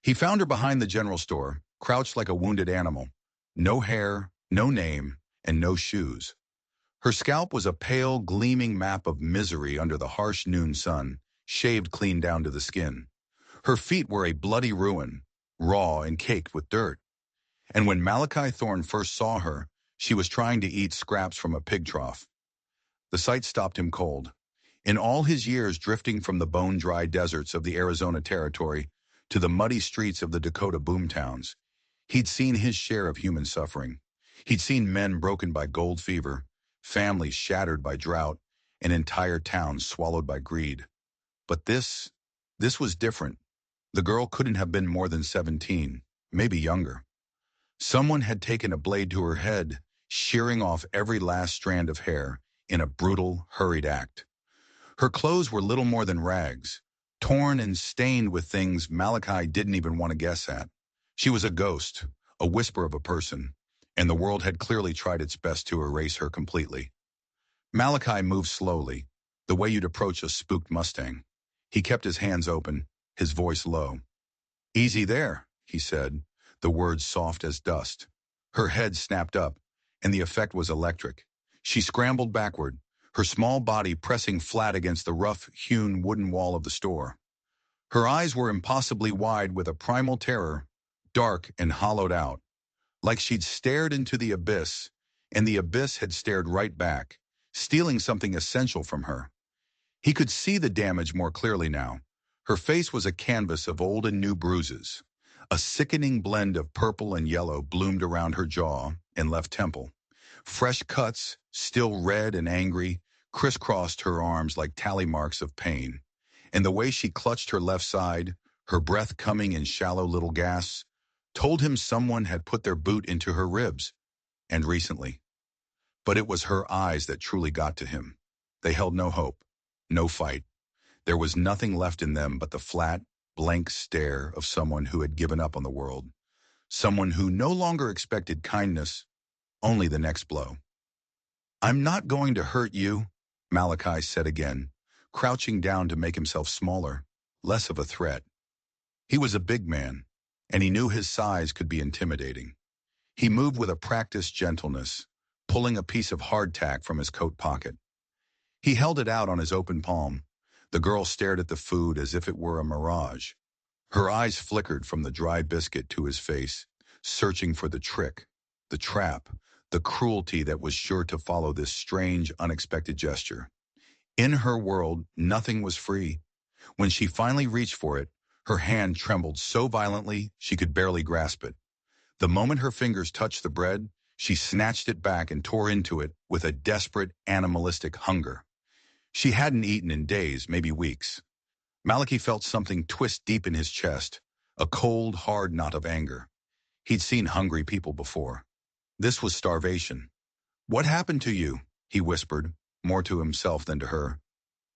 He found her behind the general store, crouched like a wounded animal. No hair, no name, and no shoes. Her scalp was a pale, gleaming map of misery under the harsh noon sun, shaved clean down to the skin. Her feet were a bloody ruin, raw and caked with dirt. And when Malachi Thorne first saw her, she was trying to eat scraps from a pig trough. The sight stopped him cold. In all his years drifting from the bone-dry deserts of the Arizona Territory to the muddy streets of the Dakota boomtowns, he'd seen his share of human suffering. He'd seen men broken by gold fever, families shattered by drought, and entire towns swallowed by greed. But this was different. The girl couldn't have been more than 17, maybe younger. Someone had taken a blade to her head, shearing off every last strand of hair in a brutal, hurried act. Her clothes were little more than rags, torn and stained with things Malachi didn't even want to guess at. She was a ghost, a whisper of a person, and the world had clearly tried its best to erase her completely. Malachi moved slowly, the way you'd approach a spooked Mustang. He kept his hands open, his voice low. "Easy there," he said, the words soft as dust. Her head snapped up, and the effect was electric. She scrambled backward, her small body pressing flat against the rough-hewn wooden wall of the store. Her eyes were impossibly wide with a primal terror, dark and hollowed out, like she'd stared into the abyss, and the abyss had stared right back, stealing something essential from her. He could see the damage more clearly now. Her face was a canvas of old and new bruises. A sickening blend of purple and yellow bloomed around her jaw and left temple. Fresh cuts, still red and angry, crisscrossed her arms like tally marks of pain. And the way she clutched her left side, her breath coming in shallow little gasps, told him someone had put their boot into her ribs, and recently. But it was her eyes that truly got to him. They held no hope, no fight. There was nothing left in them but the flat, blank stare of someone who had given up on the world, someone who no longer expected kindness, only the next blow. "I'm not going to hurt you," Malachi said again, crouching down to make himself smaller, less of a threat. He was a big man, and he knew his size could be intimidating. He moved with a practiced gentleness, pulling a piece of hardtack from his coat pocket. He held it out on his open palm. The girl stared at the food as if it were a mirage. Her eyes flickered from the dry biscuit to his face, searching for the trick, the trap, the cruelty that was sure to follow this strange, unexpected gesture. In her world, nothing was free. When she finally reached for it, her hand trembled so violently she could barely grasp it. The moment her fingers touched the bread, she snatched it back and tore into it with a desperate, animalistic hunger. She hadn't eaten in days, maybe weeks. Malachi felt something twist deep in his chest, a cold, hard knot of anger. He'd seen hungry people before. This was starvation. "What happened to you?" he whispered, more to himself than to her.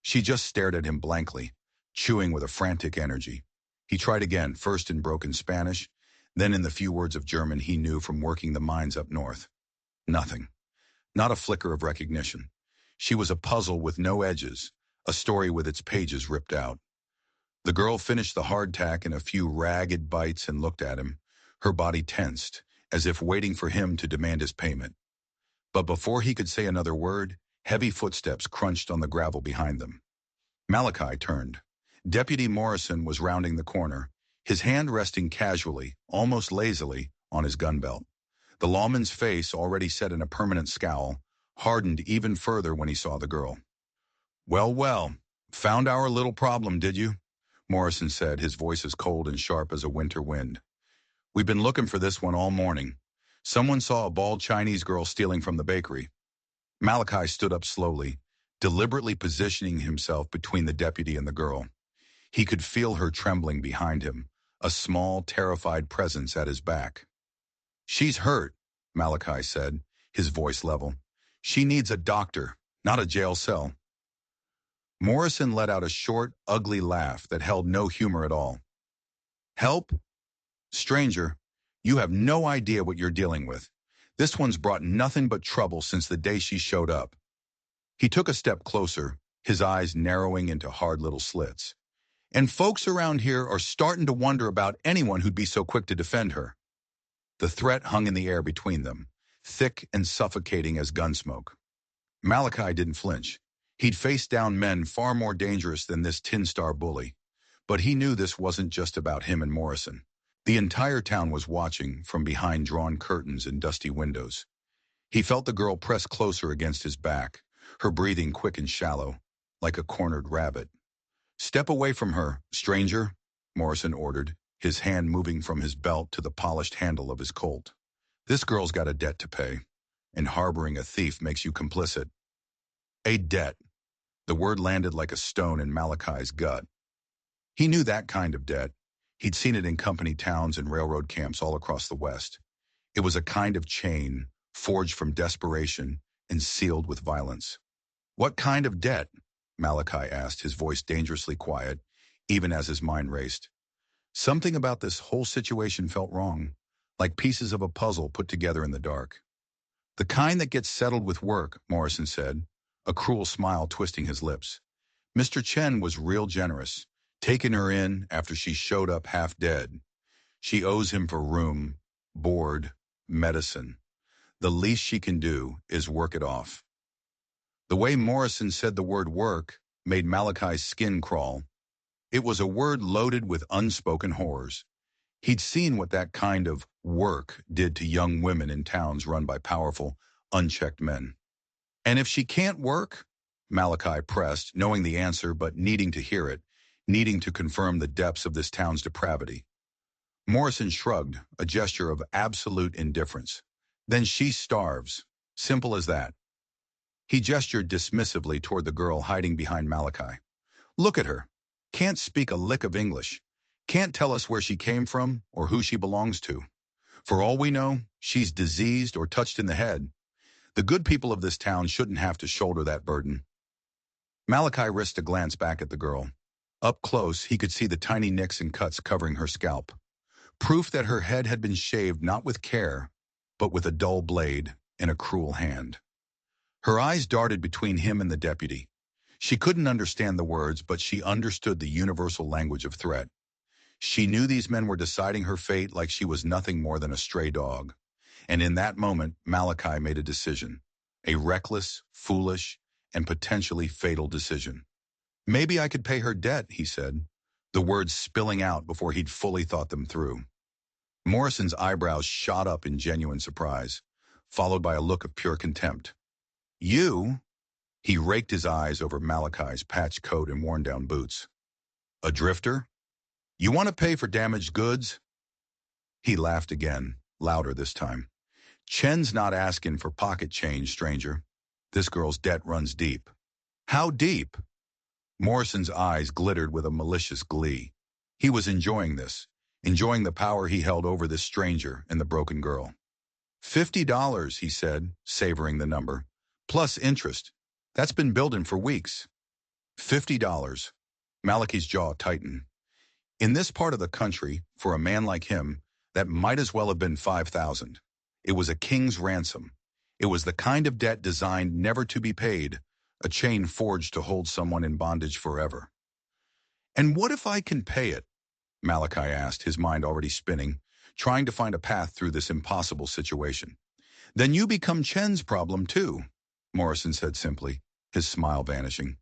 She just stared at him blankly, chewing with a frantic energy. He tried again, first in broken Spanish, then in the few words of German he knew from working the mines up north. Nothing. Not a flicker of recognition. She was a puzzle with no edges, a story with its pages ripped out. The girl finished the hardtack in a few ragged bites and looked at him, her body tensed, as if waiting for him to demand his payment. But before he could say another word, heavy footsteps crunched on the gravel behind them. Malachi turned. Deputy Morrison was rounding the corner, his hand resting casually, almost lazily, on his gun belt. The lawman's face, already set in a permanent scowl, hardened even further when he saw the girl. "Well, well, found our little problem, did you?" Morrison said, his voice as cold and sharp as a winter wind. "We've been looking for this one all morning. Someone saw a bald Chinese girl stealing from the bakery." Malachi stood up slowly, deliberately positioning himself between the deputy and the girl. He could feel her trembling behind him, a small, terrified presence at his back. "She's hurt," Malachi said, his voice level. "She needs a doctor, not a jail cell." Morrison let out a short, ugly laugh that held no humor at all. "Help? Stranger, you have no idea what you're dealing with. This one's brought nothing but trouble since the day she showed up." He took a step closer, his eyes narrowing into hard little slits. And folks around here are starting to wonder about anyone who'd be so quick to defend her. The threat hung in the air between them, thick and suffocating as gunsmoke. Malachi didn't flinch. He'd faced down men far more dangerous than this Tin Star bully. But he knew this wasn't just about him and Morrison. The entire town was watching from behind drawn curtains and dusty windows. He felt the girl press closer against his back, her breathing quick and shallow, like a cornered rabbit. "Step away from her, stranger," Morrison ordered, his hand moving from his belt to the polished handle of his Colt. "This girl's got a debt to pay, and harboring a thief makes you complicit." A debt. The word landed like a stone in Malachi's gut. He knew that kind of debt. He'd seen it in company towns and railroad camps all across the West. It was a kind of chain, forged from desperation and sealed with violence. "What kind of debt?" Malachi asked, his voice dangerously quiet, even as his mind raced. Something about this whole situation felt wrong, like pieces of a puzzle put together in the dark. "The kind that gets settled with work," Morrison said, a cruel smile twisting his lips. "Mr. Chen was real generous, taking her in after she showed up half dead. She owes him for room, board, medicine. The least she can do is work it off." The way Morrison said the word work made Malachi's skin crawl. It was a word loaded with unspoken horrors. He'd seen what that kind of work did to young women in towns run by powerful, unchecked men. "And if she can't work?" Malachi pressed, knowing the answer but needing to hear it, needing to confirm the depths of this town's depravity. Morrison shrugged, a gesture of absolute indifference. "Then she starves. Simple as that." He gestured dismissively toward the girl hiding behind Malachi. "Look at her. Can't speak a lick of English. Can't tell us where she came from or who she belongs to. For all we know, she's diseased or touched in the head. The good people of this town shouldn't have to shoulder that burden." Malachi risked a glance back at the girl. Up close, he could see the tiny nicks and cuts covering her scalp. Proof that her head had been shaved not with care, but with a dull blade and a cruel hand. Her eyes darted between him and the deputy. She couldn't understand the words, but she understood the universal language of threat. She knew these men were deciding her fate like she was nothing more than a stray dog. And in that moment, Malachi made a decision. A reckless, foolish, and potentially fatal decision. "Maybe I could pay her debt," he said, the words spilling out before he'd fully thought them through. Morrison's eyebrows shot up in genuine surprise, followed by a look of pure contempt. "You?" He raked his eyes over Malachi's patched coat and worn-down boots. "A drifter? You want to pay for damaged goods?" He laughed again, louder this time. "Chen's not asking for pocket change, stranger. This girl's debt runs deep." "How deep?" Morrison's eyes glittered with a malicious glee. He was enjoying this, enjoying the power he held over this stranger and the broken girl. $50, he said, savoring the number. "Plus interest. That's been building for weeks." $50. Malachi's jaw tightened. In this part of the country, for a man like him, that might as well have been 5,000. It was a king's ransom. It was the kind of debt designed never to be paid, a chain forged to hold someone in bondage forever. "And what if I can pay it?" Malachi asked, his mind already spinning, trying to find a path through this impossible situation. "Then you become Chen's problem too," Morrison said simply, his smile vanishing.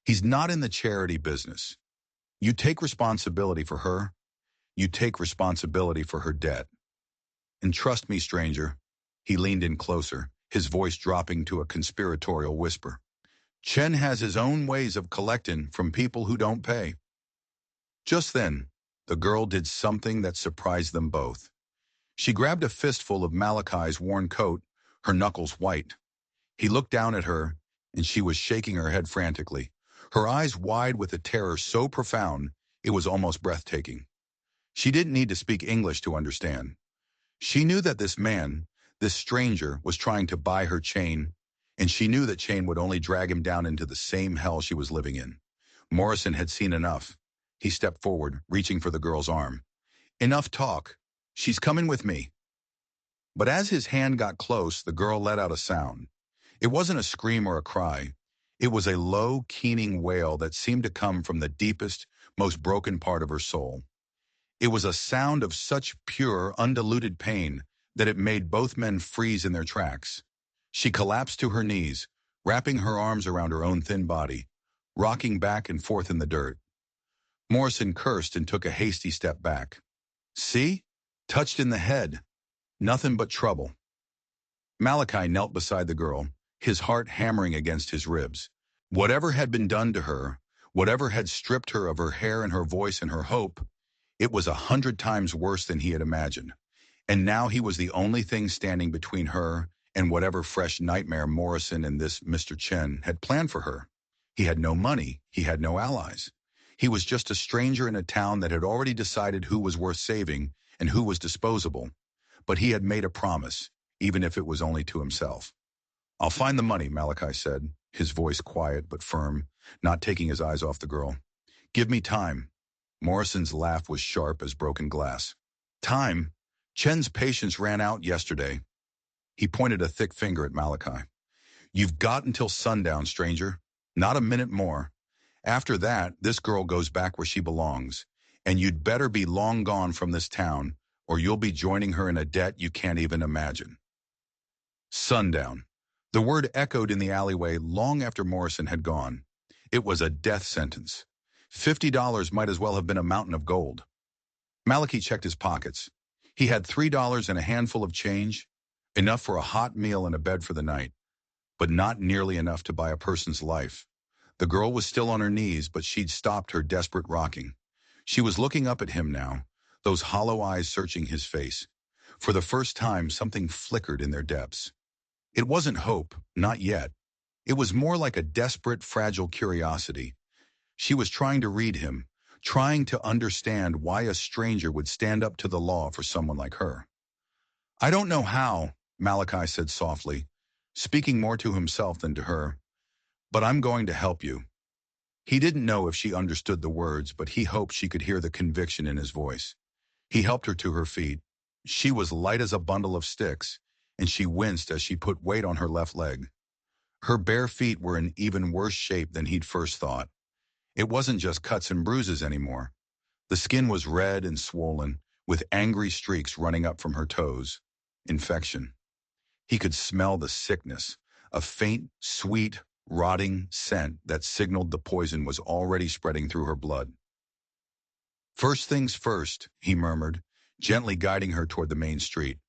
"He's not in the charity business. You take responsibility for her. You take responsibility for her debt. And trust me, stranger," he leaned in closer, his voice dropping to a conspiratorial whisper. "Chen has his own ways of collecting from people who don't pay." Just then, the girl did something that surprised them both. She grabbed a fistful of Malachi's worn coat, her knuckles white. He looked down at her, and she was shaking her head frantically, her eyes wide with a terror so profound it was almost breathtaking. She didn't need to speak English to understand. She knew that this man, this stranger, was trying to buy her chain, and she knew that chain would only drag him down into the same hell she was living in. Morrison had seen enough. He stepped forward, reaching for the girl's arm. "Enough talk. She's coming with me." But as his hand got close, the girl let out a sound. It wasn't a scream or a cry. It was a low, keening wail that seemed to come from the deepest, most broken part of her soul. It was a sound of such pure, undiluted pain that it made both men freeze in their tracks. She collapsed to her knees, wrapping her arms around her own thin body, rocking back and forth in the dirt. Morrison cursed and took a hasty step back. See? Touched in the head. Nothing but trouble. Malachi knelt beside the girl, his heart hammering against his ribs. Whatever had been done to her, whatever had stripped her of her hair and her voice and her hope, it was 100 times worse than he had imagined. And now he was the only thing standing between her and whatever fresh nightmare Morrison and this Mr. Chen had planned for her. He had no money. He had no allies. He was just a stranger in a town that had already decided who was worth saving and who was disposable. But he had made a promise, even if it was only to himself. "I'll find the money," Malachi said, his voice quiet but firm, not taking his eyes off the girl. "Give me time." Morrison's laugh was sharp as broken glass. "Time? Chen's patience ran out yesterday." He pointed a thick finger at Malachi. "You've got until sundown, stranger. Not a minute more. After that, this girl goes back where she belongs, and you'd better be long gone from this town, or you'll be joining her in a debt you can't even imagine." Sundown. The word echoed in the alleyway long after Morrison had gone. It was a death sentence. $50 might as well have been a mountain of gold. Malachi checked his pockets. He had $3 and a handful of change, enough for a hot meal and a bed for the night, but not nearly enough to buy a person's life. The girl was still on her knees, but she'd stopped her desperate rocking. She was looking up at him now, those hollow eyes searching his face. For the first time, something flickered in their depths. It wasn't hope, not yet. It was more like a desperate, fragile curiosity. She was trying to read him, trying to understand why a stranger would stand up to the law for someone like her. "I don't know how," Malachi said softly, speaking more to himself than to her, "but I'm going to help you." He didn't know if she understood the words, but he hoped she could hear the conviction in his voice. He helped her to her feet. She was light as a bundle of sticks, and she winced as she put weight on her left leg. Her bare feet were in even worse shape than he'd first thought. It wasn't just cuts and bruises anymore. The skin was red and swollen, with angry streaks running up from her toes. Infection. He could smell the sickness, a faint, sweet, rotting scent that signaled the poison was already spreading through her blood. "First things first," he murmured, gently guiding her toward the main street.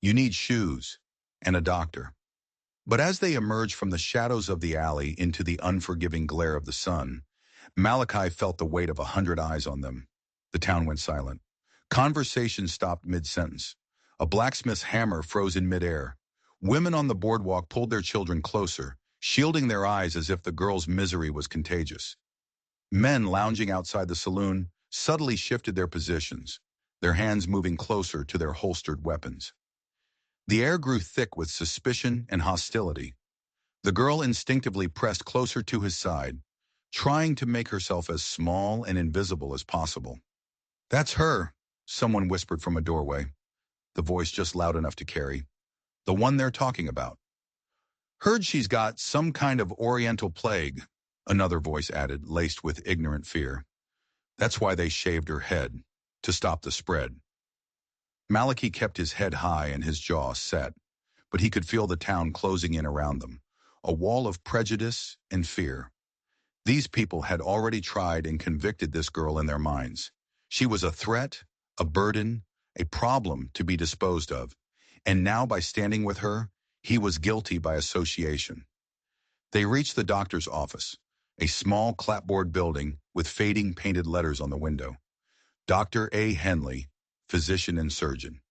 "You need shoes and a doctor." But as they emerged from the shadows of the alley into the unforgiving glare of the sun, Malachi felt the weight of 100 eyes on them. The town went silent. Conversation stopped mid-sentence. A blacksmith's hammer froze in midair. Women on the boardwalk pulled their children closer, shielding their eyes as if the girl's misery was contagious. Men lounging outside the saloon subtly shifted their positions, their hands moving closer to their holstered weapons. The air grew thick with suspicion and hostility. The girl instinctively pressed closer to his side, trying to make herself as small and invisible as possible. "That's her," someone whispered from a doorway, the voice just loud enough to carry. "The one they're talking about." "Heard she's got some kind of oriental plague," another voice added, laced with ignorant fear. "That's why they shaved her head, to stop the spread." Malachi kept his head high and his jaw set, but he could feel the town closing in around them, a wall of prejudice and fear. These people had already tried and convicted this girl in their minds. She was a threat, a burden, a problem to be disposed of, and now by standing with her, he was guilty by association. They reached the doctor's office, a small clapboard building with fading painted letters on the window. Dr. A. Henley, physician and surgeon.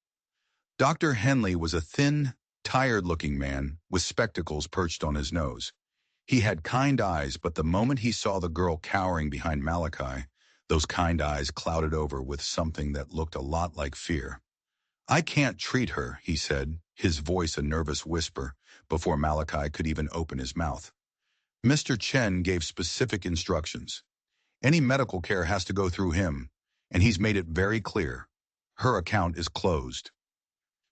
Dr. Henley was a thin, tired-looking man with spectacles perched on his nose. He had kind eyes, but the moment he saw the girl cowering behind Malachi, those kind eyes clouded over with something that looked a lot like fear. "I can't treat her," he said, his voice a nervous whisper, before Malachi could even open his mouth. "Mr. Chen gave specific instructions. Any medical care has to go through him, and he's made it very clear. Her account is closed."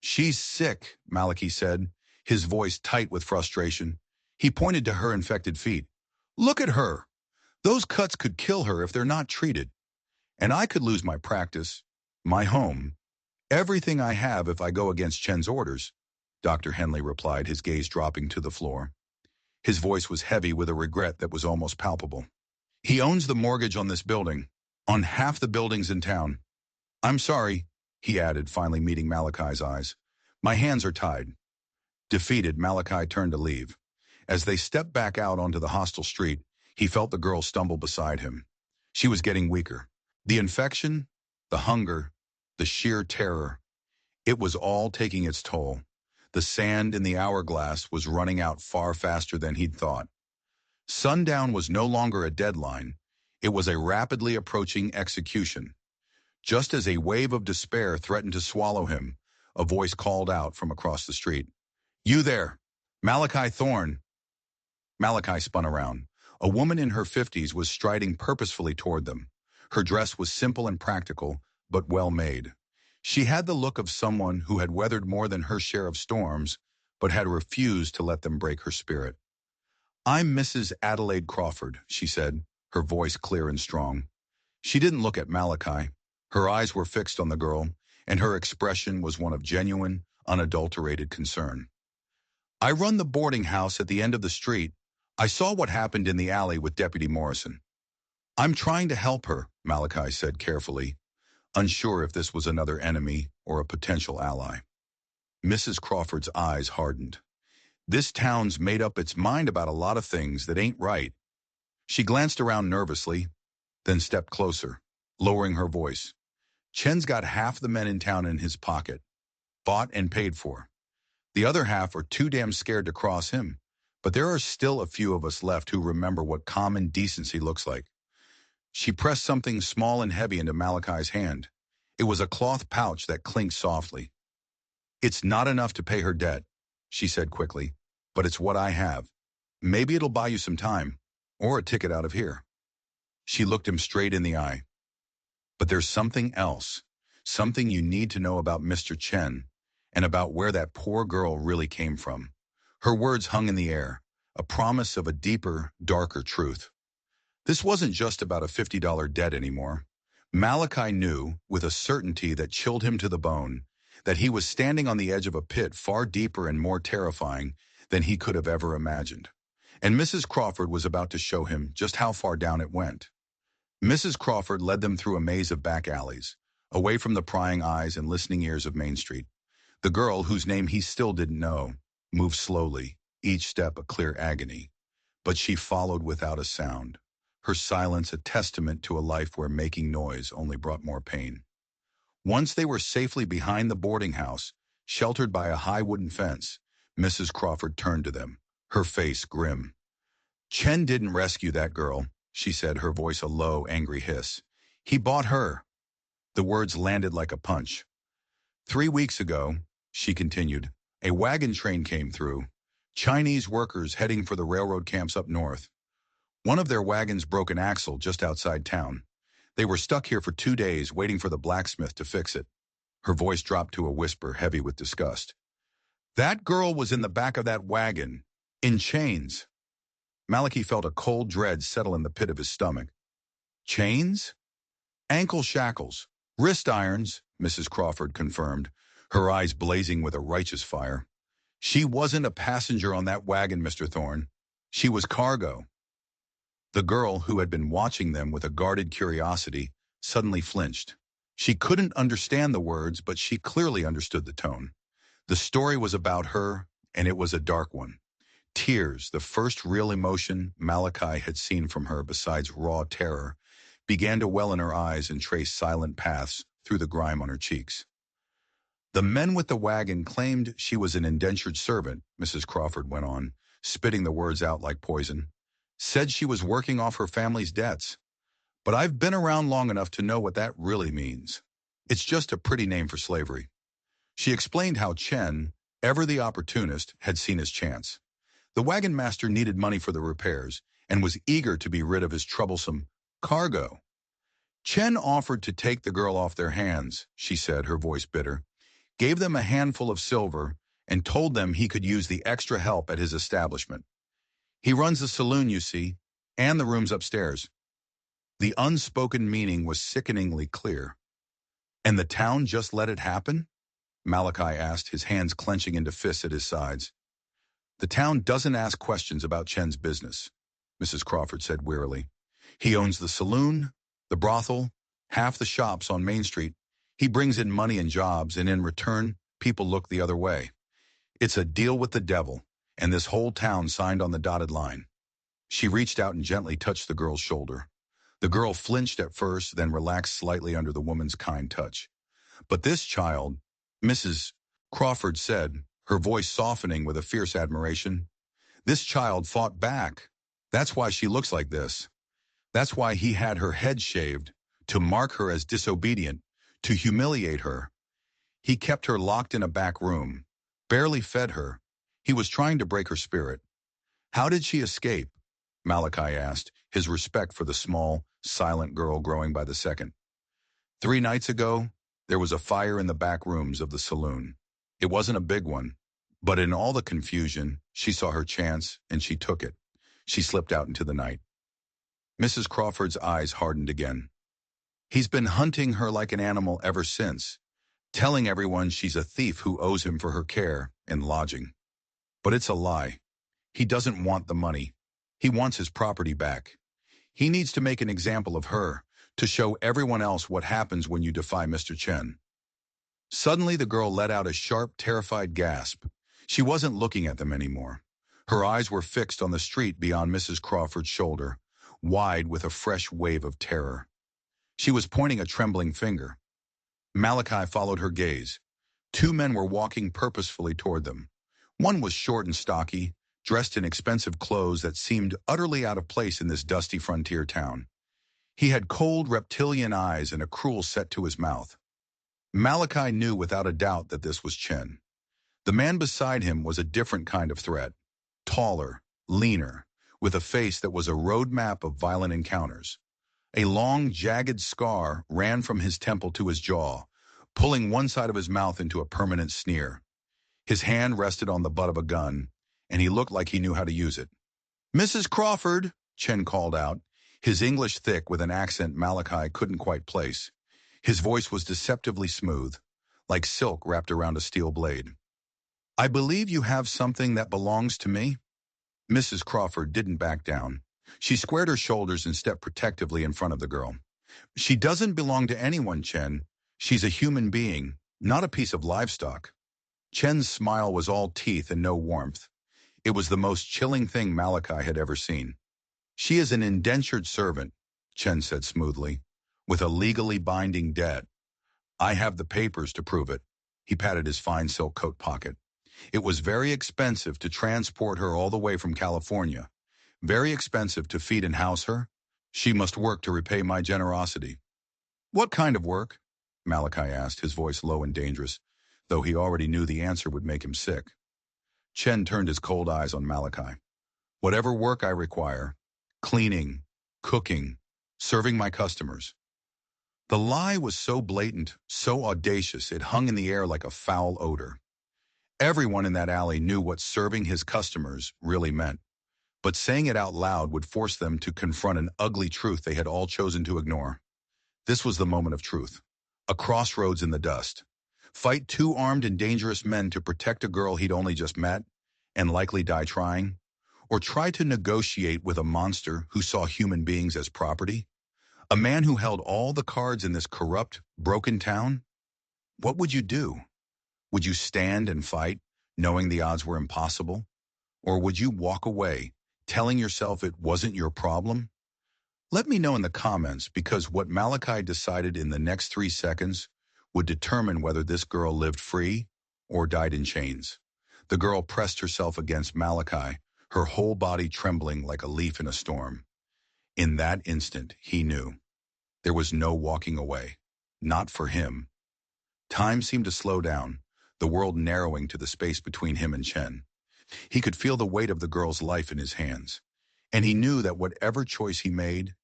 "She's sick," Malachi said, his voice tight with frustration. He pointed to her infected feet. "Look at her. Those cuts could kill her if they're not treated. And I could lose my practice, my home, everything I have if I go against Chen's orders, Dr. Henley replied, his gaze dropping to the floor. His voice was heavy with a regret that was almost palpable. He owns the mortgage on this building, on half the buildings in town. I'm sorry, he added, finally meeting Malachi's eyes. My hands are tied. Defeated, Malachi turned to leave. As they stepped back out onto the hostile street, he felt the girl stumble beside him. She was getting weaker. The infection, the hunger, the sheer terror. It was all taking its toll. The sand in the hourglass was running out far faster than he'd thought. Sundown was no longer a deadline. It was a rapidly approaching execution. Just as a wave of despair threatened to swallow him, a voice called out from across the street. You there, Malachi Thorne. Malachi spun around. A woman in her 50s was striding purposefully toward them. Her dress was simple and practical, but well made. She had the look of someone who had weathered more than her share of storms, but had refused to let them break her spirit. I'm Mrs. Adelaide Crawford, she said, her voice clear and strong. She didn't look at Malachi. Her eyes were fixed on the girl, and her expression was one of genuine, unadulterated concern. I run the boarding house at the end of the street. I saw what happened in the alley with Deputy Morrison. I'm trying to help her, Malachi said carefully, unsure if this was another enemy or a potential ally. Mrs. Crawford's eyes hardened. This town's made up its mind about a lot of things that ain't right. She glanced around nervously, then stepped closer, lowering her voice. Chen's got half the men in town in his pocket, bought and paid for. The other half are too damn scared to cross him, but there are still a few of us left who remember what common decency looks like. She pressed something small and heavy into Malachi's hand. It was a cloth pouch that clinked softly. It's not enough to pay her debt, she said quickly, but it's what I have. Maybe it'll buy you some time, or a ticket out of here. She looked him straight in the eye. But there's something else, something you need to know about Mr. Chen, and about where that poor girl really came from. Her words hung in the air, a promise of a deeper, darker truth. This wasn't just about a $50 debt anymore. Malachi knew, with a certainty that chilled him to the bone, that he was standing on the edge of a pit far deeper and more terrifying than he could have ever imagined. And Mrs. Crawford was about to show him just how far down it went. Mrs. Crawford led them through a maze of back alleys, away from the prying eyes and listening ears of Main Street. The girl, whose name he still didn't know, moved slowly, each step a clear agony. But she followed without a sound, her silence a testament to a life where making noise only brought more pain. Once they were safely behind the boarding house, sheltered by a high wooden fence, Mrs. Crawford turned to them, her face grim. Chen didn't rescue that girl, she said, her voice a low, angry hiss. He bought her. The words landed like a punch. 3 weeks ago, she continued, a wagon train came through, Chinese workers heading for the railroad camps up north. One of their wagons broke an axle just outside town. They were stuck here for 2 days waiting for the blacksmith to fix it. Her voice dropped to a whisper heavy with disgust. That girl was in the back of that wagon, in chains. Malachi felt a cold dread settle in the pit of his stomach. Chains? Ankle shackles, wrist irons, Mrs. Crawford confirmed, her eyes blazing with a righteous fire. She wasn't a passenger on that wagon, Mr. Thorne. She was cargo. The girl, who had been watching them with a guarded curiosity, suddenly flinched. She couldn't understand the words, but she clearly understood the tone. The story was about her, and it was a dark one. Tears, the first real emotion Malachi had seen from her besides raw terror, began to well in her eyes and trace silent paths through the grime on her cheeks. The men with the wagon claimed she was an indentured servant, Mrs. Crawford went on, spitting the words out like poison. Said she was working off her family's debts. But I've been around long enough to know what that really means. It's just a pretty name for slavery. She explained how Chen, ever the opportunist, had seen his chance. The wagon master needed money for the repairs and was eager to be rid of his troublesome cargo. Chen offered to take the girl off their hands, she said, her voice bitter, gave them a handful of silver, and told them he could use the extra help at his establishment. He runs the saloon, you see, and the rooms upstairs. The unspoken meaning was sickeningly clear. And the town just let it happen? Malachi asked, his hands clenching into fists at his sides. The town doesn't ask questions about Chen's business, Mrs. Crawford said wearily. He owns the saloon, the brothel, half the shops on Main Street. He brings in money and jobs, and in return, people look the other way. It's a deal with the devil, and this whole town signed on the dotted line. She reached out and gently touched the girl's shoulder. The girl flinched at first, then relaxed slightly under the woman's kind touch. But this child, Mrs. Crawford said, her voice softening with a fierce admiration, this child fought back. That's why she looks like this. That's why he had her head shaved, to mark her as disobedient, to humiliate her. He kept her locked in a back room, barely fed her. He was trying to break her spirit. How did she escape? Malachi asked, his respect for the small, silent girl growing by the second. 3 nights ago, there was a fire in the back rooms of the saloon. It wasn't a big one, but in all the confusion, she saw her chance and she took it. She slipped out into the night. Mrs. Crawford's eyes hardened again. He's been hunting her like an animal ever since, telling everyone she's a thief who owes him for her care and lodging. But it's a lie. He doesn't want the money. He wants his property back. He needs to make an example of her, to show everyone else what happens when you defy Mr. Chen. Suddenly the girl let out a sharp, terrified gasp. She wasn't looking at them anymore. Her eyes were fixed on the street beyond Mrs. Crawford's shoulder, wide with a fresh wave of terror. She was pointing a trembling finger. Malachi followed her gaze. 2 men were walking purposefully toward them. One was short and stocky, dressed in expensive clothes that seemed utterly out of place in this dusty frontier town. He had cold, reptilian eyes and a cruel set to his mouth. Malachi knew without a doubt that this was Chen. The man beside him was a different kind of threat. Taller, leaner, with a face that was a roadmap of violent encounters. A long, jagged scar ran from his temple to his jaw, pulling one side of his mouth into a permanent sneer. His hand rested on the butt of a gun, and he looked like he knew how to use it. "Mrs. Crawford," Chen called out, his English thick with an accent Malachi couldn't quite place. His voice was deceptively smooth, like silk wrapped around a steel blade. "I believe you have something that belongs to me?" Mrs. Crawford didn't back down. She squared her shoulders and stepped protectively in front of the girl. "She doesn't belong to anyone, Chen. She's a human being, not a piece of livestock." Chen's smile was all teeth and no warmth. It was the most chilling thing Malachi had ever seen. "She is an indentured servant," Chen said smoothly, "with a legally binding debt. I have the papers to prove it." He patted his fine silk coat pocket. "It was very expensive to transport her all the way from California. Very expensive to feed and house her. She must work to repay my generosity." "What kind of work?" Malachi asked, his voice low and dangerous, though he already knew the answer would make him sick. Chen turned his cold eyes on Malachi. "Whatever work I require. Cleaning, cooking, serving my customers." The lie was so blatant, so audacious, it hung in the air like a foul odor. Everyone in that alley knew what serving his customers really meant, but saying it out loud would force them to confront an ugly truth they had all chosen to ignore. This was the moment of truth. A crossroads in the dust. Fight 2 armed and dangerous men to protect a girl he'd only just met, and likely die trying? Or try to negotiate with a monster who saw human beings as property? A man who held all the cards in this corrupt, broken town? What would you do? Would you stand and fight, knowing the odds were impossible? Or would you walk away, telling yourself it wasn't your problem? Let me know in the comments, because what Malachi decided in the next 3 seconds would determine whether this girl lived free or died in chains. The girl pressed herself against Malachi, her whole body trembling like a leaf in a storm. In that instant, he knew. There was no walking away. Not for him. Time seemed to slow down, the world narrowing to the space between him and Chen. He could feel the weight of the girl's life in his hands, and he knew that whatever choice he made,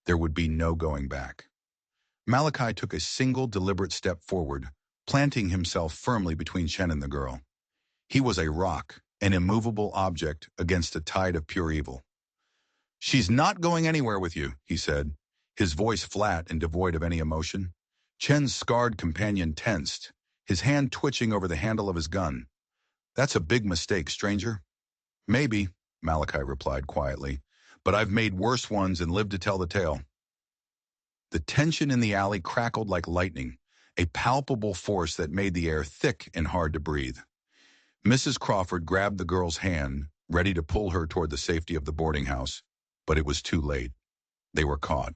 there would be no going back. Malachi took a single deliberate step forward, planting himself firmly between Chen and the girl. He was a rock, an immovable object against a tide of pure evil. "She's not going anywhere with you," he said, his voice flat and devoid of any emotion. Chen's scarred companion tensed, his hand twitching over the handle of his gun. "That's a big mistake, stranger." "Maybe," Malachi replied quietly, "but I've made worse ones and lived to tell the tale." The tension in the alley crackled like lightning, a palpable force that made the air thick and hard to breathe. Mrs. Crawford grabbed the girl's hand, ready to pull her toward the safety of the boarding house, but it was too late. They were caught.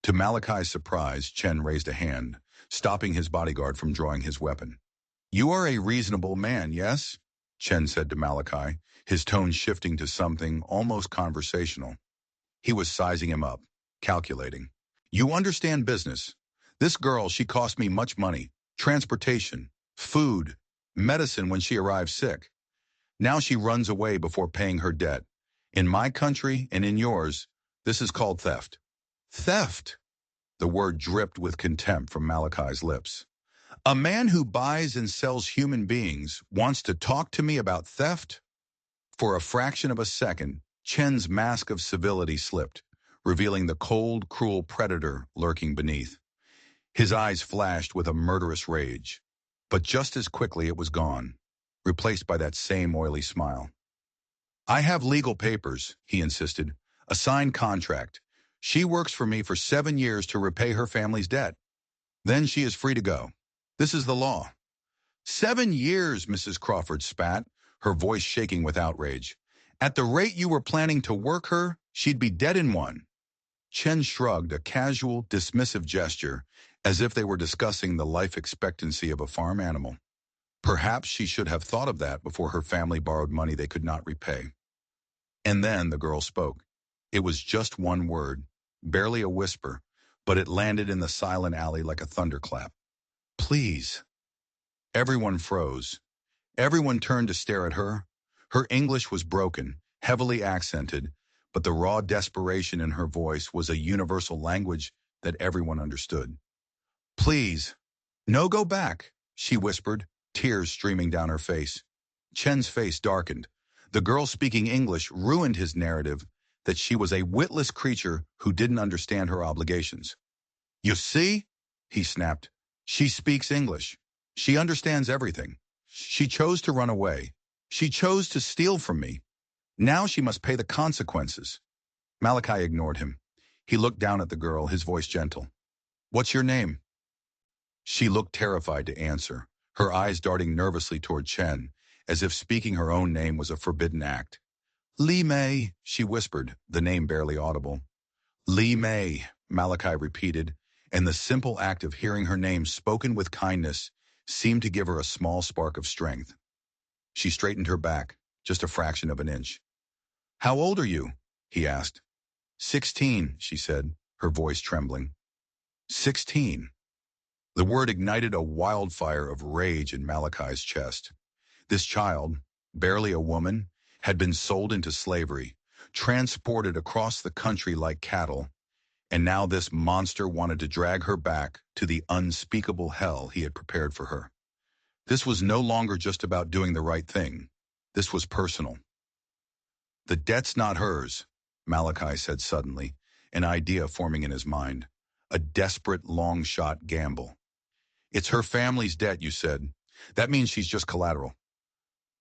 To Malachi's surprise, Chen raised a hand, stopping his bodyguard from drawing his weapon. "You are a reasonable man, yes?" Chen said to Malachi, his tone shifting to something almost conversational. He was sizing him up, calculating. "You understand business. This girl, she cost me much money, transportation, food, medicine when she arrived sick. Now she runs away before paying her debt. In my country and in yours, this is called theft." "Theft?" The word dripped with contempt from Malachi's lips. "A man who buys and sells human beings wants to talk to me about theft?" For a fraction of a second, Chen's mask of civility slipped, revealing the cold, cruel predator lurking beneath. His eyes flashed with a murderous rage. But just as quickly it was gone, replaced by that same oily smile. "I have legal papers," he insisted. "A signed contract. She works for me for 7 years to repay her family's debt. Then she is free to go. This is the law." "7 years," Mrs. Crawford spat, her voice shaking with outrage. "At the rate you were planning to work her, she'd be dead in one." Chen shrugged, a casual, dismissive gesture, as if they were discussing the life expectancy of a farm animal. Perhaps she should have thought of that before her family borrowed money they could not repay. And then the girl spoke. It was just one word, barely a whisper, but it landed in the silent alley like a thunderclap. "Please." Everyone froze. Everyone turned to stare at her. Her English was broken, heavily accented, but the raw desperation in her voice was a universal language that everyone understood. "Please. No, go back," she whispered, tears streaming down her face. Chen's face darkened. The girl speaking English ruined his narrative that she was a witless creature who didn't understand her obligations. "You see?" he snapped. "She speaks English. She understands everything. She chose to run away. She chose to steal from me. Now she must pay the consequences." Malachi ignored him. He looked down at the girl, his voice gentle. "What's your name?" She looked terrified to answer, her eyes darting nervously toward Chen, as if speaking her own name was a forbidden act. "Li Mei," she whispered, the name barely audible. "Li Mei," Malachi repeated, and the simple act of hearing her name spoken with kindness seemed to give her a small spark of strength. She straightened her back, just a fraction of an inch. "How old are you?" he asked. 16, she said, her voice trembling. 16. The word ignited a wildfire of rage in Malachi's chest. This child, barely a woman, had been sold into slavery, transported across the country like cattle, and now this monster wanted to drag her back to the unspeakable hell he had prepared for her. This was no longer just about doing the right thing. This was personal. "The debt's not hers," Malachi said suddenly, an idea forming in his mind. A desperate, long-shot gamble. "It's her family's debt, you said. That means she's just collateral."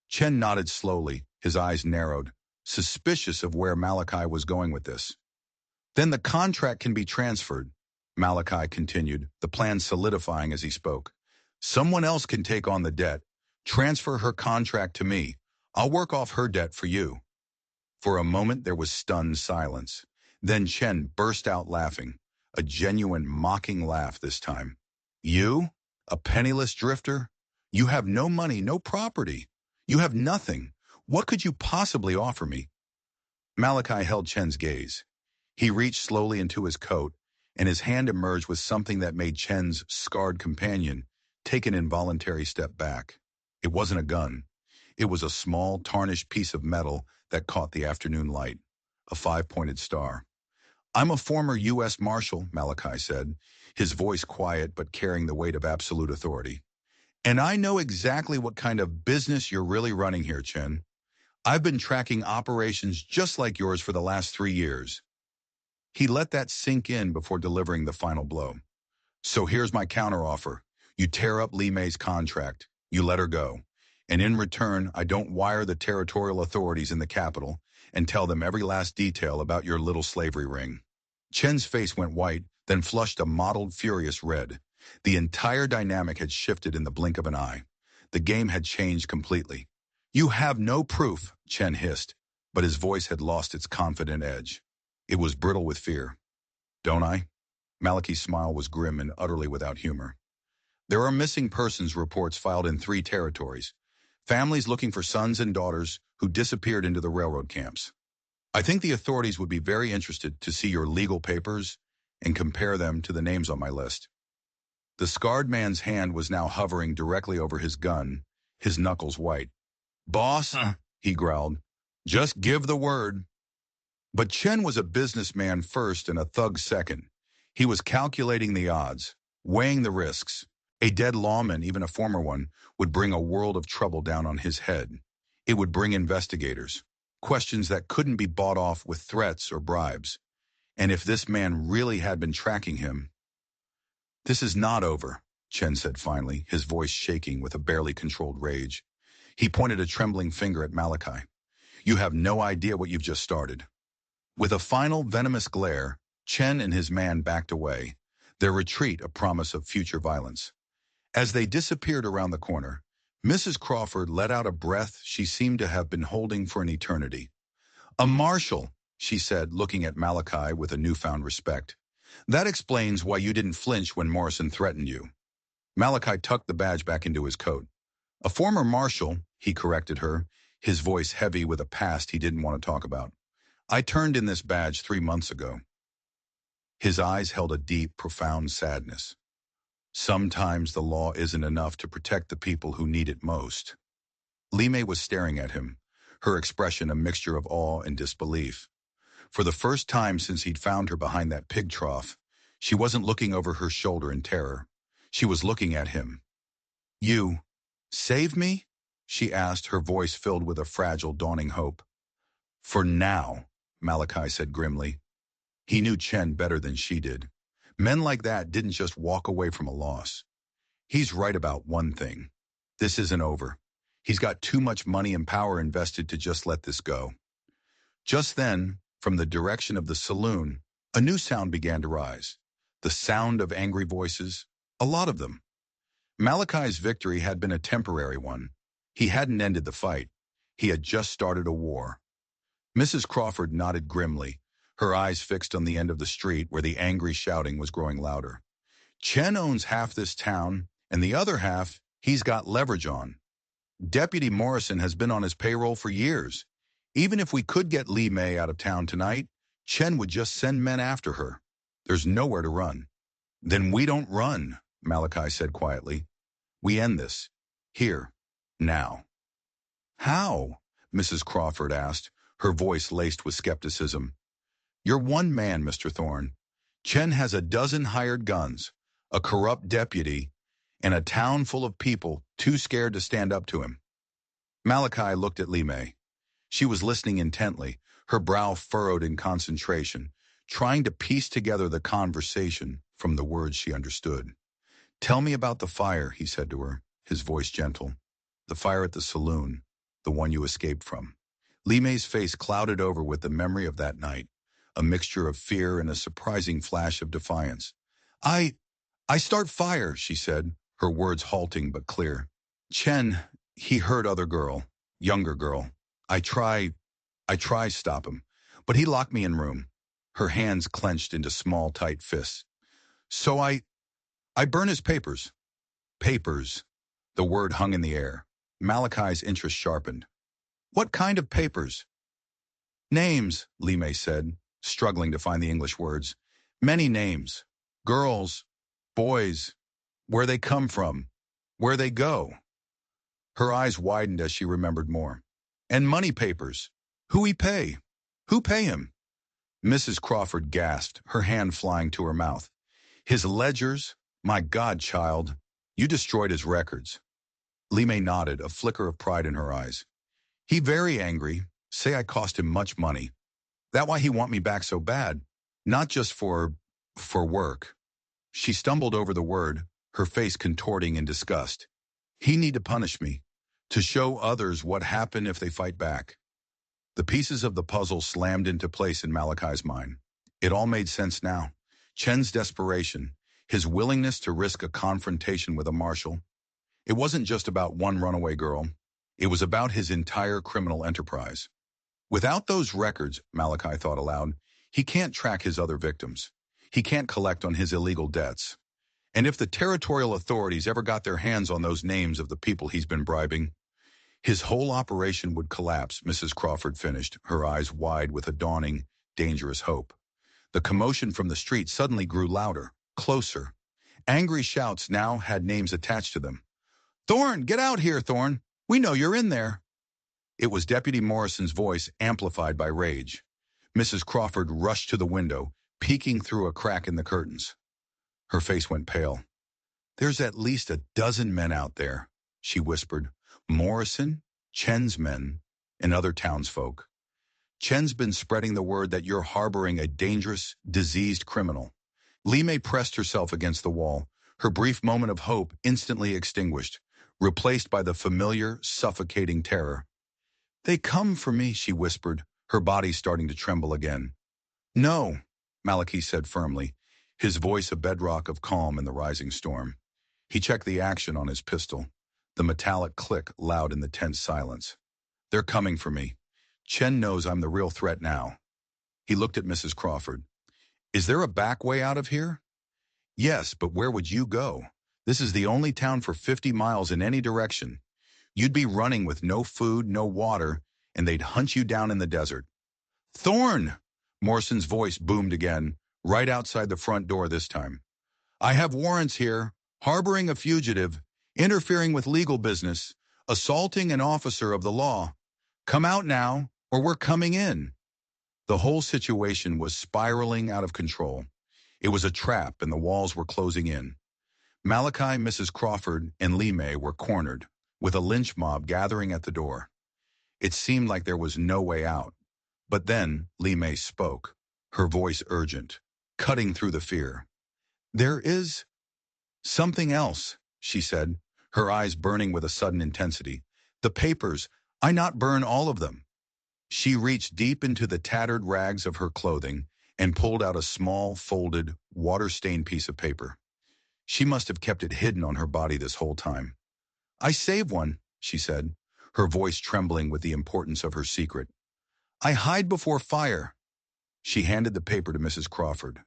Chen nodded slowly, his eyes narrowed, suspicious of where Malachi was going with this. "Then the contract can be transferred," Malachi continued, the plan solidifying as he spoke. "Someone else can take on the debt. Transfer her contract to me. I'll work off her debt for you." For a moment there was stunned silence. Then Chen burst out laughing, a genuine mocking laugh this time. "You? A penniless drifter? You have no money, no property. You have nothing. What could you possibly offer me?" Malachi held Chen's gaze. He reached slowly into his coat, and his hand emerged with something that made Chen's scarred companion take an involuntary step back. It wasn't a gun. It was a small, tarnished piece of metal that caught the afternoon light, a 5-pointed star. "I'm a former U.S. Marshal," Malachi said, his voice quiet but carrying the weight of absolute authority. "And I know exactly what kind of business you're really running here, Chen. I've been tracking operations just like yours for the last 3 years." He let that sink in before delivering the final blow. So here's my counteroffer. You tear up Li Mei's contract. You let her go. And in return, I don't wire the territorial authorities in the capital and tell them every last detail about your little slavery ring. Chen's face went white, then flushed a mottled, furious red. The entire dynamic had shifted in the blink of an eye. The game had changed completely. You have no proof, Chen hissed, but his voice had lost its confident edge. It was brittle with fear. Don't I? Malachi's smile was grim and utterly without humor. There are missing persons reports filed in 3 territories. Families looking for sons and daughters who disappeared into the railroad camps. I think the authorities would be very interested to see your legal papers and compare them to the names on my list. The scarred man's hand was now hovering directly over his gun, his knuckles white. Boss, he growled, just give the word. But Chen was a businessman first and a thug second. He was calculating the odds, weighing the risks. A dead lawman, even a former one, would bring a world of trouble down on his head. It would bring investigators, questions that couldn't be bought off with threats or bribes. And if this man really had been tracking him... This is not over, Chen said finally, his voice shaking with a barely controlled rage. He pointed a trembling finger at Malachi. You have no idea what you've just started. With a final venomous glare, Chen and his man backed away, their retreat a promise of future violence. As they disappeared around the corner, Mrs. Crawford let out a breath she seemed to have been holding for an eternity. A marshal, she said, looking at Malachi with a newfound respect. That explains why you didn't flinch when Morrison threatened you. Malachi tucked the badge back into his coat. A former marshal, he corrected her, his voice heavy with a past he didn't want to talk about. I turned in this badge 3 months ago. His eyes held a deep, profound sadness. Sometimes the law isn't enough to protect the people who need it most. Li Mei was staring at him, her expression a mixture of awe and disbelief. For the first time since he'd found her behind that pig trough, she wasn't looking over her shoulder in terror. She was looking at him. You save me? She asked, her voice filled with a fragile, dawning hope. For now, Malachi said grimly. He knew Chen better than she did. Men like that didn't just walk away from a loss. He's right about one thing. This isn't over. He's got too much money and power invested to just let this go. Just then, from the direction of the saloon, a new sound began to rise. The sound of angry voices, a lot of them. Malachi's victory had been a temporary one. He hadn't ended the fight. He had just started a war. Mrs. Crawford nodded grimly, her eyes fixed on the end of the street where the angry shouting was growing louder. Chen owns half this town, and the other half he's got leverage on. Deputy Morrison has been on his payroll for years. Even if we could get Li Mei out of town tonight, Chen would just send men after her. There's nowhere to run. Then we don't run, Malachi said quietly. We end this. Here. Now. How? Mrs. Crawford asked, her voice laced with skepticism. You're one man, Mr. Thorne. Chen has a dozen hired guns, a corrupt deputy, and a town full of people too scared to stand up to him. Malachi looked at Li Mei. She was listening intently, her brow furrowed in concentration, trying to piece together the conversation from the words she understood. Tell me about the fire, he said to her, his voice gentle. The fire at the saloon, the one you escaped from. Li Mei's face clouded over with the memory of that night, a mixture of fear and a surprising flash of defiance. I start fire, she said, her words halting but clear. Chen, he hurt other girl, younger girl. I try stop him, but he locked me in room. Her hands clenched into small, tight fists. So I burn his papers. Papers. The word hung in the air. Malachi's interest sharpened. What kind of papers? Names, Li Mei said, struggling to find the English words. Many names. Girls, boys, where they come from, where they go. Her eyes widened as she remembered more. And money papers. Who he pay? Who pay him? Mrs. Crawford gasped, her hand flying to her mouth. His ledgers? My God, child. You destroyed his records. Li Mei nodded, a flicker of pride in her eyes. He very angry. Say I cost him much money. That why he want me back so bad? Not just for work. She stumbled over the word, her face contorting in disgust. He need to punish me, to show others what happened if they fight back. The pieces of the puzzle slammed into place in Malachi's mind. It all made sense now. Chen's desperation, his willingness to risk a confrontation with a marshal. It wasn't just about one runaway girl. It was about his entire criminal enterprise. Without those records, Malachi thought aloud, he can't track his other victims. He can't collect on his illegal debts. And if the territorial authorities ever got their hands on those names of the people he's been bribing, his whole operation would collapse, Mrs. Crawford finished, her eyes wide with a dawning, dangerous hope. The commotion from the street suddenly grew louder, closer. Angry shouts now had names attached to them. "Thorne, get out here, Thorne! We know you're in there!" It was Deputy Morrison's voice, amplified by rage. Mrs. Crawford rushed to the window, peeking through a crack in the curtains. Her face went pale. "There's at least a dozen men out there," she whispered. "Morrison, Chen's men, and other townsfolk. Chen's been spreading the word that you're harboring a dangerous, diseased criminal." Li Mei pressed herself against the wall, her brief moment of hope instantly extinguished, replaced by the familiar, suffocating terror. "They come for me," she whispered, her body starting to tremble again. "No," Malachi said firmly, his voice a bedrock of calm in the rising storm. He checked the action on his pistol, the metallic click loud in the tense silence. "They're coming for me. Chen knows I'm the real threat now." He looked at Mrs. Crawford. "Is there a back way out of here?" "Yes, but where would you go? This is the only town for 50 miles in any direction. You'd be running with no food, no water, and they'd hunt you down in the desert." "Thorne!" Morrison's voice boomed again, right outside the front door this time. "I have warrants here, harboring a fugitive, interfering with legal business, assaulting an officer of the law. Come out now, or we're coming in." The whole situation was spiraling out of control. It was a trap, and the walls were closing in. Malachi, Mrs. Crawford, and Li Mei were cornered, with a lynch mob gathering at the door. It seemed like there was no way out. But then Li Mei spoke, her voice urgent, cutting through the fear. "There is something else," she said, her eyes burning with a sudden intensity. "The papers, I not burn all of them." She reached deep into the tattered rags of her clothing and pulled out a small, folded, water-stained piece of paper. She must have kept it hidden on her body this whole time. "I save one," she said, her voice trembling with the importance of her secret. "I hide before fire." She handed the paper to Mrs. Crawford.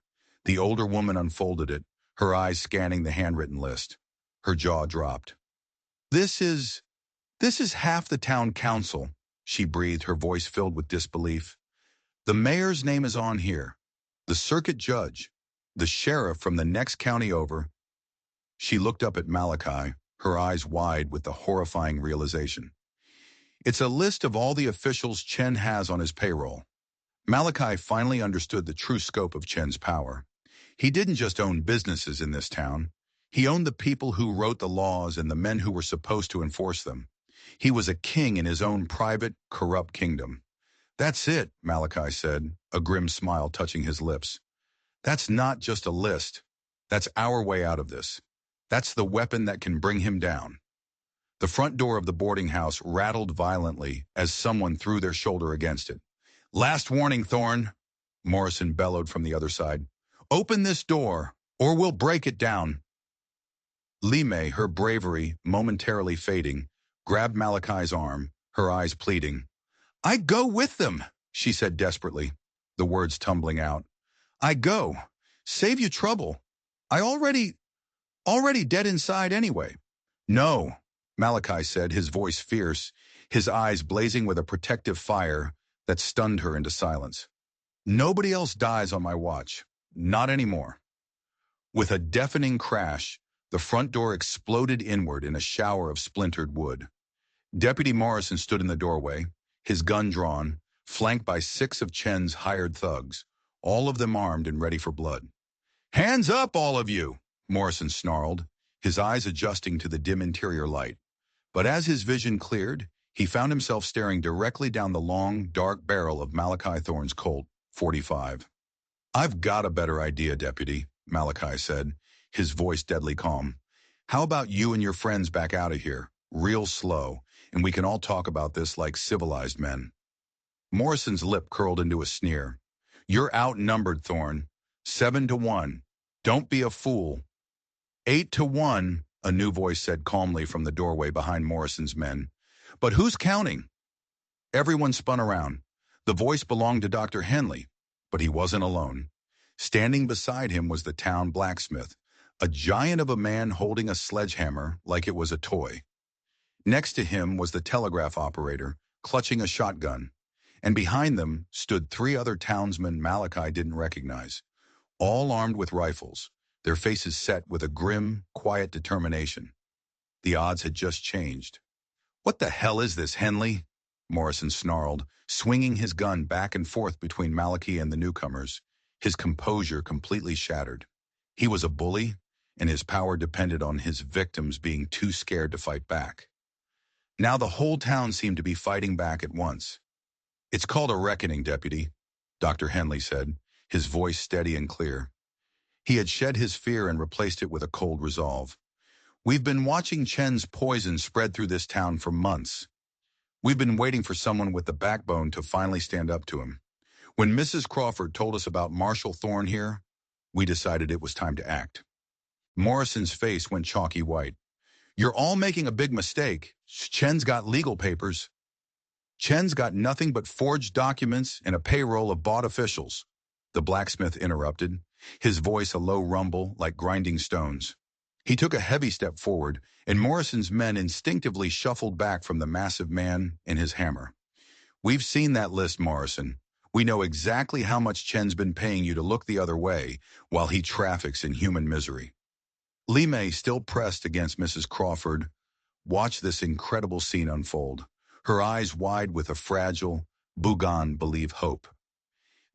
The older woman unfolded it, her eyes scanning the handwritten list. Her jaw dropped. This is half the town council," she breathed, her voice filled with disbelief. "The mayor's name is on here, the circuit judge, the sheriff from the next county over." She looked up at Malachi, her eyes wide with the horrifying realization. "It's a list of all the officials Chen has on his payroll." Malachi finally understood the true scope of Chen's power. He didn't just own businesses in this town. He owned the people who wrote the laws and the men who were supposed to enforce them. He was a king in his own private, corrupt kingdom. "That's it," Malachi said, a grim smile touching his lips. "That's not just a list. That's our way out of this. That's the weapon that can bring him down." The front door of the boarding house rattled violently as someone threw their shoulder against it. "Last warning, Thorne," Morrison bellowed from the other side. "Open this door, or we'll break it down." Li Mei, her bravery momentarily fading, grabbed Malachi's arm, her eyes pleading. "I go with them," she said desperately, the words tumbling out. "I go. Save you trouble. I already dead inside anyway." "No," Malachi said, his voice fierce, his eyes blazing with a protective fire that stunned her into silence. "Nobody else dies on my watch. Not anymore." With a deafening crash, the front door exploded inward in a shower of splintered wood. Deputy Morrison stood in the doorway, his gun drawn, flanked by 6 of Chen's hired thugs, all of them armed and ready for blood. "Hands up, all of you!" Morrison snarled, his eyes adjusting to the dim interior light. But as his vision cleared, he found himself staring directly down the long, dark barrel of Malachi Thorne's Colt, .45. I've got a better idea, Deputy, Malachi said, his voice deadly calm. How about you and your friends back out of here, real slow, and we can all talk about this like civilized men. Morrison's lip curled into a sneer. You're outnumbered, Thorne. 7-1. Don't be a fool. 8-1, a new voice said calmly from the doorway behind Morrison's men. But who's counting? Everyone spun around. The voice belonged to Dr. Henley, but he wasn't alone. Standing beside him was the town blacksmith, a giant of a man holding a sledgehammer like it was a toy. Next to him was the telegraph operator, clutching a shotgun, and behind them stood 3 other townsmen Malachi didn't recognize, all armed with rifles, their faces set with a grim, quiet determination. The odds had just changed. What the hell is this, Henley? Morrison snarled, swinging his gun back and forth between Malachi and the newcomers, his composure completely shattered. He was a bully, and his power depended on his victims being too scared to fight back. Now the whole town seemed to be fighting back at once. It's called a reckoning, Deputy, Dr. Henley said, his voice steady and clear. He had shed his fear and replaced it with a cold resolve. We've been watching Chen's poison spread through this town for months. We've been waiting for someone with the backbone to finally stand up to him. When Mrs. Crawford told us about Marshall Thorne here, we decided it was time to act. Morrison's face went chalky white. You're all making a big mistake. Chen's got legal papers. Chen's got nothing but forged documents and a payroll of bought officials, the blacksmith interrupted, his voice a low rumble like grinding stones. He took a heavy step forward, and Morrison's men instinctively shuffled back from the massive man and his hammer. We've seen that list, Morrison. We know exactly how much Chen's been paying you to look the other way while he traffics in human misery. Li Mei, still pressed against Mrs. Crawford, watched this incredible scene unfold, her eyes wide with a fragile, bougon-believe hope.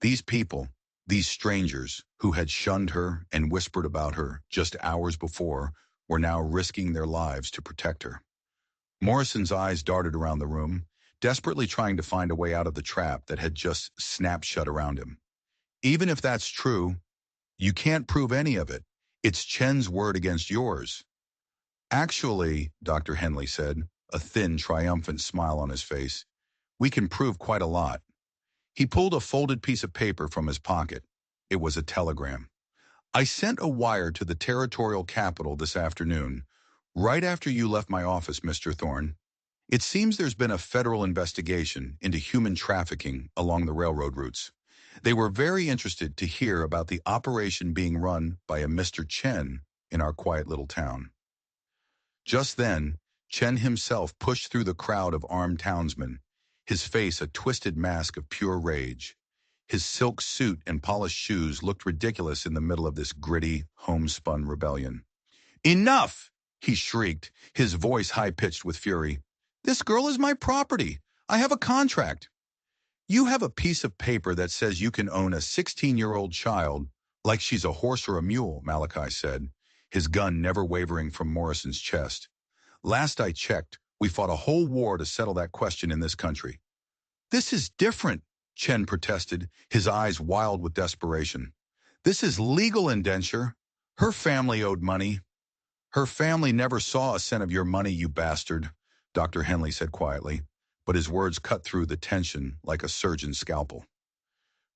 These people, these strangers who had shunned her and whispered about her just hours before, were now risking their lives to protect her. Morrison's eyes darted around the room, desperately trying to find a way out of the trap that had just snapped shut around him. Even if that's true, you can't prove any of it. It's Chen's word against yours. Actually, Dr. Henley said, a thin, triumphant smile on his face, we can prove quite a lot. He pulled a folded piece of paper from his pocket. It was a telegram. I sent a wire to the territorial capital this afternoon, right after you left my office, Mr. Thorne. It seems there's been a federal investigation into human trafficking along the railroad routes. They were very interested to hear about the operation being run by a Mr. Chen in our quiet little town. Just then, Chen himself pushed through the crowd of armed townsmen, his face a twisted mask of pure rage. His silk suit and polished shoes looked ridiculous in the middle of this gritty, homespun rebellion. Enough! He shrieked, his voice high-pitched with fury. This girl is my property. I have a contract. You have a piece of paper that says you can own a 16-year-old child like she's a horse or a mule, Malachi said, his gun never wavering from Morrison's chest. Last I checked, we fought a whole war to settle that question in this country. This is different, Chen protested, his eyes wild with desperation. This is legal indenture. Her family owed money. Her family never saw a cent of your money, you bastard, Dr. Henley said quietly, but his words cut through the tension like a surgeon's scalpel.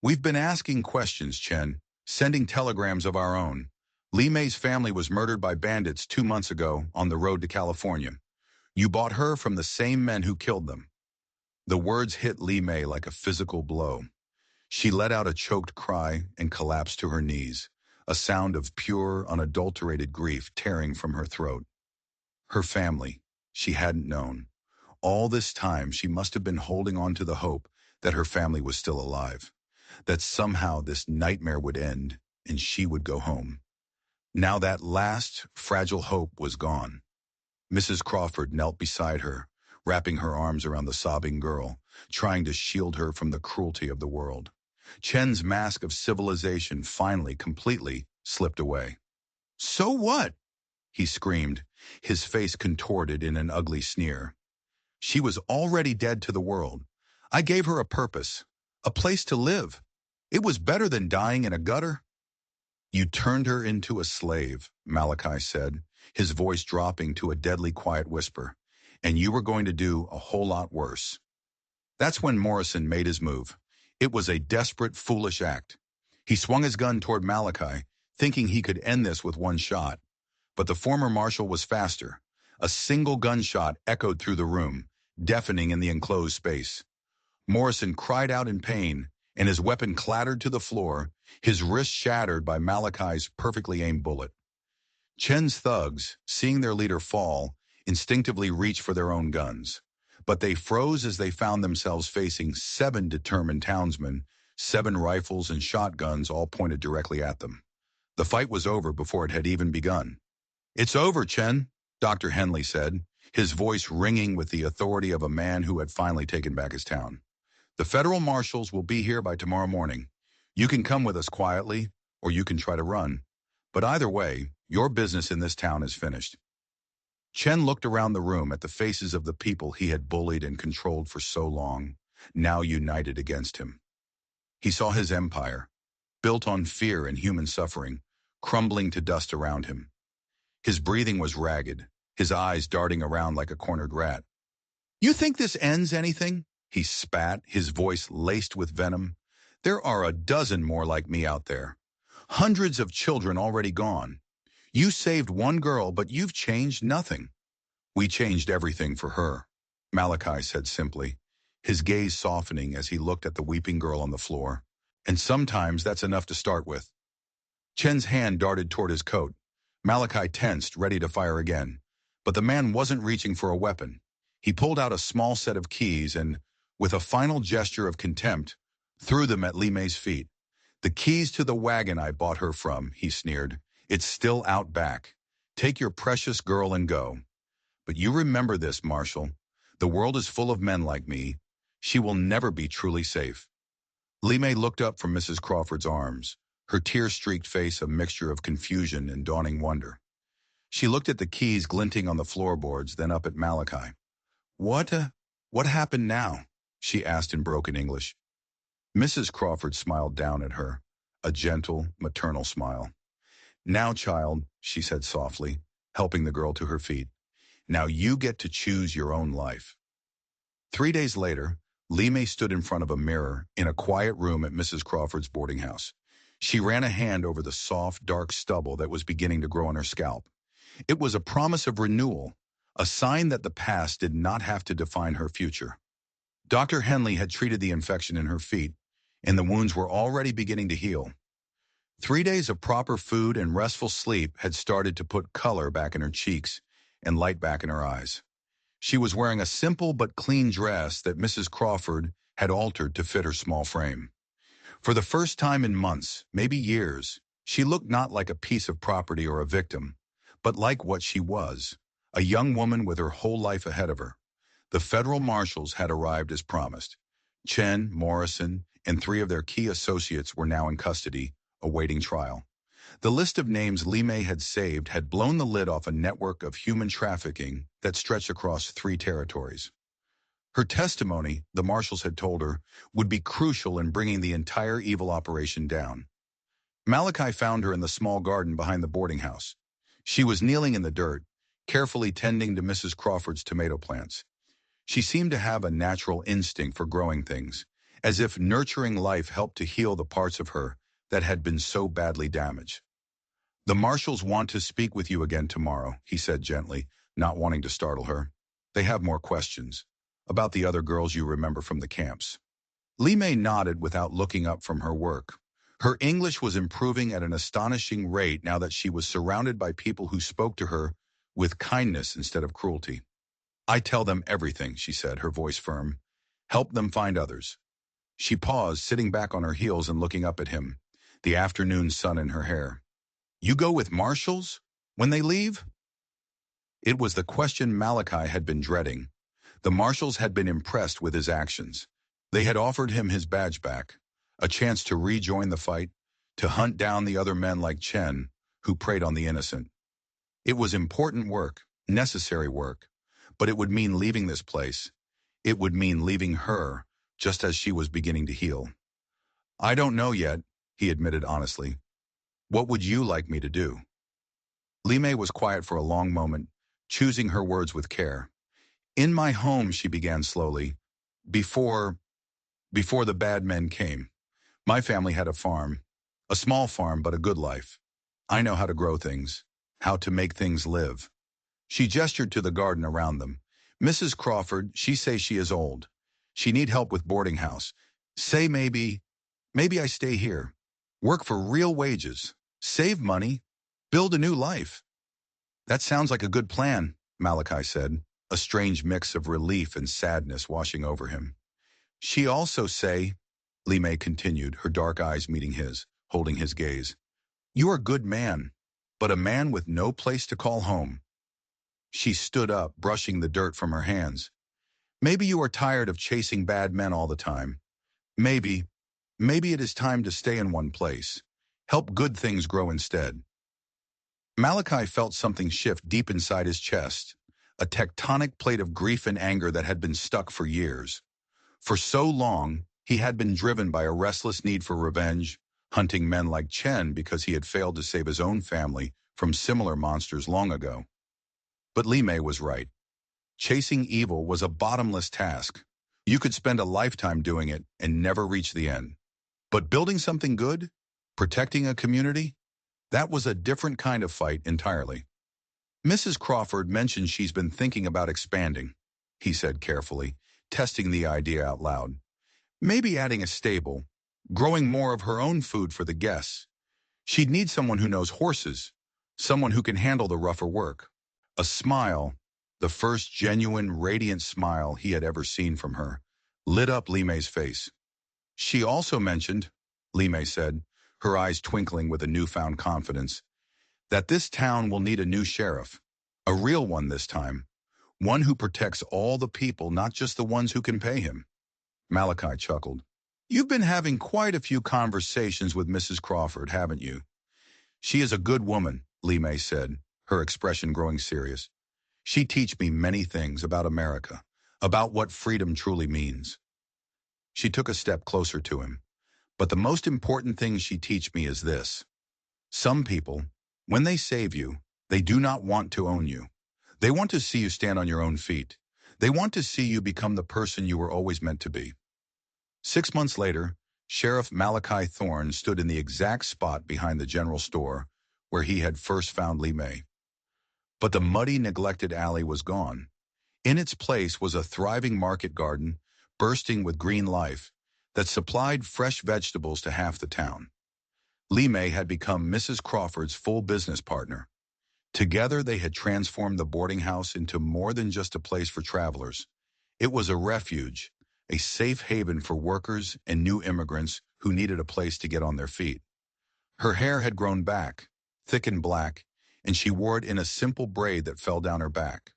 We've been asking questions, Chen, sending telegrams of our own. Li Mei's family was murdered by bandits 2 months ago on the road to California. You bought her from the same men who killed them. The words hit Li Mei like a physical blow. She let out a choked cry and collapsed to her knees, a sound of pure, unadulterated grief tearing from her throat. Her family, she hadn't known. All this time, she must have been holding on to the hope that her family was still alive, that somehow this nightmare would end and she would go home. Now that last, fragile hope was gone. Mrs. Crawford knelt beside her, wrapping her arms around the sobbing girl, trying to shield her from the cruelty of the world. Chen's mask of civilization finally, completely slipped away. So what? He screamed, his face contorted in an ugly sneer. She was already dead to the world. I gave her a purpose, a place to live. It was better than dying in a gutter. You turned her into a slave, Malachi said, his voice dropping to a deadly quiet whisper. And you were going to do a whole lot worse. That's when Morrison made his move. It was a desperate, foolish act. He swung his gun toward Malachi, thinking he could end this with one shot. But the former marshal was faster. A single gunshot echoed through the room, deafening in the enclosed space. Morrison cried out in pain, and his weapon clattered to the floor, his wrist shattered by Malachi's perfectly aimed bullet. Chen's thugs, seeing their leader fall, instinctively reached for their own guns. But they froze as they found themselves facing 7 determined townsmen, 7 rifles and shotguns all pointed directly at them. The fight was over before it had even begun. "It's over, Chen," Dr. Henley said, his voice ringing with the authority of a man who had finally taken back his town. "The federal marshals will be here by tomorrow morning. You can come with us quietly, or you can try to run. But either way, your business in this town is finished." Chen looked around the room at the faces of the people he had bullied and controlled for so long, now united against him. He saw his empire, built on fear and human suffering, crumbling to dust around him. His breathing was ragged, his eyes darting around like a cornered rat. "You think this ends anything?" He spat, his voice laced with venom. "There are a dozen more like me out there. Hundreds of children already gone. You saved one girl, but you've changed nothing." "We changed everything for her," Malachi said simply, his gaze softening as he looked at the weeping girl on the floor. "And sometimes that's enough to start with." Chen's hand darted toward his coat. Malachi tensed, ready to fire again. But the man wasn't reaching for a weapon. He pulled out a small set of keys and, with a final gesture of contempt, threw them at Li Mei's feet. "The keys to the wagon I bought her from," he sneered. "It's still out back. Take your precious girl and go. But you remember this, Marshal. The world is full of men like me. She will never be truly safe." Li Mei looked up from Mrs. Crawford's arms, her tear-streaked face a mixture of confusion and dawning wonder. She looked at the keys glinting on the floorboards, then up at Malachi. What happened now?" she asked in broken English. Mrs. Crawford smiled down at her, a gentle, maternal smile. "Now, child," she said softly, helping the girl to her feet. "Now you get to choose your own life." 3 days later, Li Mei stood in front of a mirror in a quiet room at Mrs. Crawford's boarding house. She ran a hand over the soft, dark stubble that was beginning to grow on her scalp. It was a promise of renewal, a sign that the past did not have to define her future. Dr. Henley had treated the infection in her feet, and the wounds were already beginning to heal. 3 days of proper food and restful sleep had started to put color back in her cheeks and light back in her eyes. She was wearing a simple but clean dress that Mrs. Crawford had altered to fit her small frame. For the first time in months, maybe years, she looked not like a piece of property or a victim, but like what she was, a young woman with her whole life ahead of her. The federal marshals had arrived as promised. Chen, Morrison, and 3 of their key associates were now in custody, awaiting trial. The list of names Li Mei had saved had blown the lid off a network of human trafficking that stretched across 3 territories. Her testimony, the marshals had told her, would be crucial in bringing the entire evil operation down. Malachi found her in the small garden behind the boarding house. She was kneeling in the dirt, carefully tending to Mrs. Crawford's tomato plants. She seemed to have a natural instinct for growing things, as if nurturing life helped to heal the parts of her that had been so badly damaged. "The marshals want to speak with you again tomorrow," he said gently, not wanting to startle her. "They have more questions. About the other girls you remember from the camps." Li Mei nodded without looking up from her work. Her English was improving at an astonishing rate now that she was surrounded by people who spoke to her with kindness instead of cruelty. "I tell them everything," she said, her voice firm. "Help them find others." She paused, sitting back on her heels and looking up at him, the afternoon sun in her hair. "You go with marshals? When they leave?" It was the question Malachi had been dreading. The marshals had been impressed with his actions. They had offered him his badge back, a chance to rejoin the fight, to hunt down the other men like Chen, who preyed on the innocent. It was important work, necessary work, but it would mean leaving this place. It would mean leaving her, just as she was beginning to heal. I don't know yet, he admitted honestly. What would you like me to do? Li Mei was quiet for a long moment, choosing her words with care. In my home, she began slowly, before, before the bad men came. My family had a farm, a small farm, but a good life. I know how to grow things, how to make things live. She gestured to the garden around them. Mrs. Crawford, she say she is old. She need help with boarding house. Say maybe I stay here. Work for real wages. Save money. Build a new life. That sounds like a good plan, Malachi said, a strange mix of relief and sadness washing over him. She also say, Li Mei continued, her dark eyes meeting his, holding his gaze. You are a good man, but a man with no place to call home. She stood up, brushing the dirt from her hands. Maybe you are tired of chasing bad men all the time. Maybe, maybe it is time to stay in one place. Help good things grow instead. Malachi felt something shift deep inside his chest, a tectonic plate of grief and anger that had been stuck for years. For so long, he had been driven by a restless need for revenge, hunting men like Chen because he had failed to save his own family from similar monsters long ago. But Li Mei was right. Chasing evil was a bottomless task. You could spend a lifetime doing it and never reach the end. But building something good, protecting a community, that was a different kind of fight entirely. Mrs. Crawford mentioned she's been thinking about expanding, he said carefully, testing the idea out loud. Maybe adding a stable, growing more of her own food for the guests. She'd need someone who knows horses, someone who can handle the rougher work. A smile, the first genuine, radiant smile he had ever seen from her, lit up Li Mei's face. She also mentioned, Li Mei said, her eyes twinkling with a newfound confidence, that this town will need a new sheriff. A real one this time. One who protects all the people, not just the ones who can pay him. Malachi chuckled. You've been having quite a few conversations with Mrs. Crawford, haven't you? She is a good woman, Li Mei said, her expression growing serious. She teach me many things about America, about what freedom truly means. She took a step closer to him. But the most important thing she teach me is this. Some people, when they save you, they do not want to own you. They want to see you stand on your own feet. They want to see you become the person you were always meant to be. 6 months later, Sheriff Malachi Thorne stood in the exact spot behind the general store where he had first found Li Mei. But the muddy, neglected alley was gone. In its place was a thriving market garden, bursting with green life, that supplied fresh vegetables to half the town. Li Mei had become Mrs. Crawford's full business partner. Together they had transformed the boarding house into more than just a place for travelers. It was a refuge, a safe haven for workers and new immigrants who needed a place to get on their feet. Her hair had grown back, thick and black, and she wore it in a simple braid that fell down her back.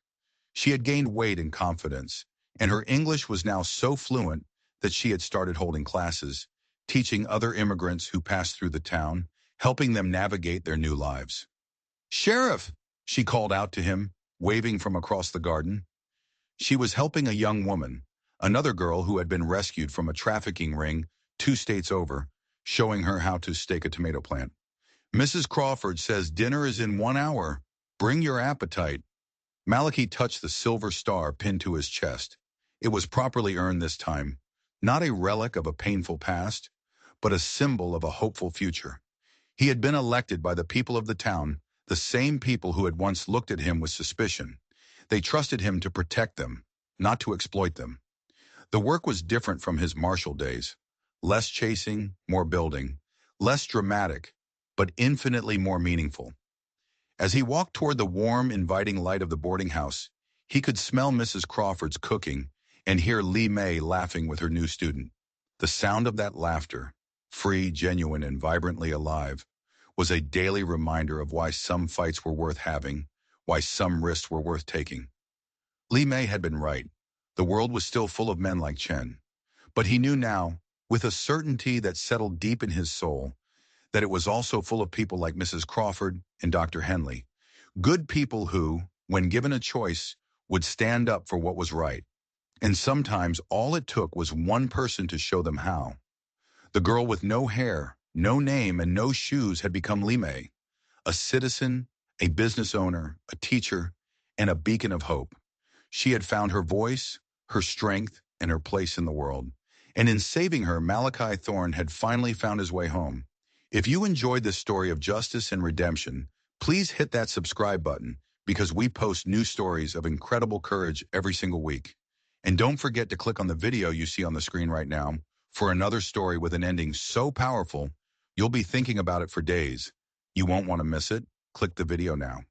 She had gained weight and confidence, and her English was now so fluent that she had started holding classes, teaching other immigrants who passed through the town, helping them navigate their new lives. Sheriff, she called out to him, waving from across the garden. She was helping a young woman, another girl who had been rescued from a trafficking ring 2 states over, showing her how to stake a tomato plant. Mrs. Crawford says dinner is in 1 hour. Bring your appetite. Malachi touched the silver star pinned to his chest. It was properly earned this time, not a relic of a painful past, but a symbol of a hopeful future. He had been elected by the people of the town, the same people who had once looked at him with suspicion. They trusted him to protect them, not to exploit them. The work was different from his martial days. Less chasing, more building. Less dramatic, but infinitely more meaningful. As he walked toward the warm, inviting light of the boarding house, he could smell Mrs. Crawford's cooking and hear Li Mei laughing with her new student. The sound of that laughter, free, genuine, and vibrantly alive, was a daily reminder of why some fights were worth having, why some risks were worth taking. Li Mei had been right. The world was still full of men like Chen. But he knew now, with a certainty that settled deep in his soul, that it was also full of people like Mrs. Crawford and Dr. Henley. Good people who, when given a choice, would stand up for what was right. And sometimes all it took was one person to show them how. The girl with no hair, no name, and no shoes had become Lime, a citizen, a business owner, a teacher, and a beacon of hope. She had found her voice, her strength, and her place in the world. And in saving her, Malachi Thorne had finally found his way home. If you enjoyed this story of justice and redemption, please hit that subscribe button because we post new stories of incredible courage every single week. And don't forget to click on the video you see on the screen right now for another story with an ending so powerful, you'll be thinking about it for days. You won't want to miss it. Click the video now.